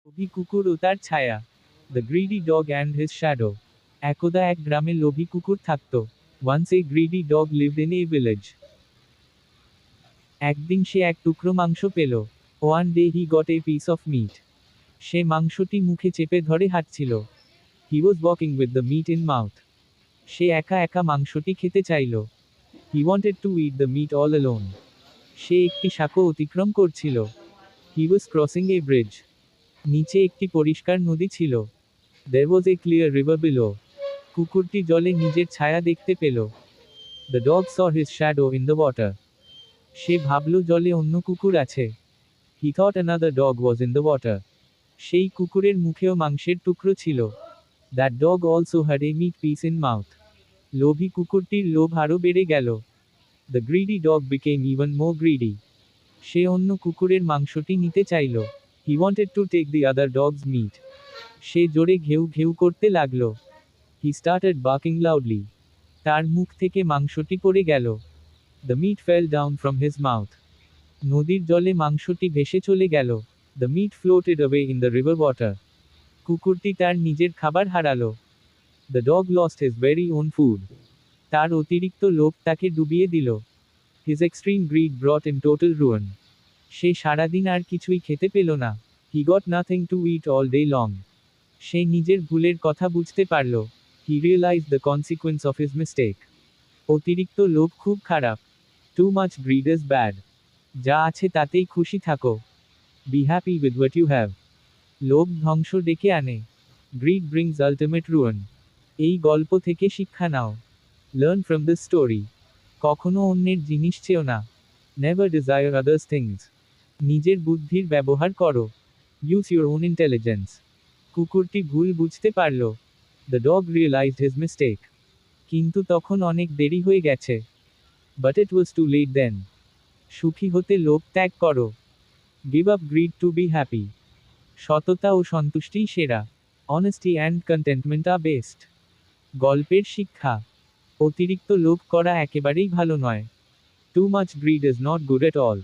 লোভী কুকুর ও তার ছায়া, the greedy dog and his shadow. একদা এক গ্রামে লোভী কুকুর থাকত। Once a greedy dog lived in a village. একদিন সে এক টুকরো মাংস পেল। One day he got a piece of meat. সে মাংসটি মুখে চেপে ধরে হাঁটছিল। He was walking with the meat in mouth. সে একা একা মাংসটি খেতে চাইল। He wanted to eat the meat all alone. সে একটি সাঁকো অতিক্রম করছিল। হি ওয়াজ ক্রসিং এ ব্রিজ। নিচে একটি পরিষ্কার নদী ছিল। There was a clear river below. কুকুরটি জলে নিজের ছায়া দেখতে পেল। The dog saw his shadow in the water. সে ভাবল জলে অন্য কুকুর আছে। He thought another dog was in the water. সেই কুকুরের মুখেও মাংসের টুকরো ছিল। That dog also had a meat piece in mouth. লোভী কুকুরটির লোভ আরও বেড়ে গেল। The greedy dog became even more greedy. সে অন্য কুকুরের মাংসটি নিতে চাইল। He wanted to take the other dog's meat. সে জোরে ঘেউ ঘেউ করতে লাগল। He started barking loudly. তার মুখ থেকে মাংসটি পড়ে গেল। The meat fell down from his mouth. নদীর জলে মাংসটি ভেসে চলে গেল। The meat floated away in the river water. কুকুরটি তার নিজের খাবার হারালো। The dog lost his very own food. তার অতিরিক্ত লোভ তাকে ডুবিয়ে দিল। His extreme greed brought him total ruin. সে সারাদিন আর কিছুই খেতে পেল না। He got nothing to eat all day long. সে নিজের ভুলের কথা বুঝতে পারল। He realized the consequence of his mistake. অতিরিক্ত লোভ খুব খারাপ। Too much greed is bad. যা আছে তাতেই খুশি থাকো। Be happy with what you have. লোভ ধ্বংস ডেকে আনে। Greed brings ultimate ruin. এই গল্প থেকে শিক্ষা নাও। Learn from this story. কখনো অন্যের জিনিস চেও না। Never desire others' things. নিজের বুদ্ধির ব্যবহার করো। Use your own intelligence. কুকুরটি ভুল বুঝতে পারল। The dog realized his mistake. কিন্তু তখন অনেক দেরি হয়ে গেছে। But it was too late then. সুখী হতে লোভ ত্যাগ করো। Give up greed to be happy. সততা ও সন্তুষ্টিই সেরা। Honesty and contentment are best. গল্পের শিক্ষা। অতিরিক্ত লোভ করা একেবারেই ভালো নয়। Too much greed is not good at all.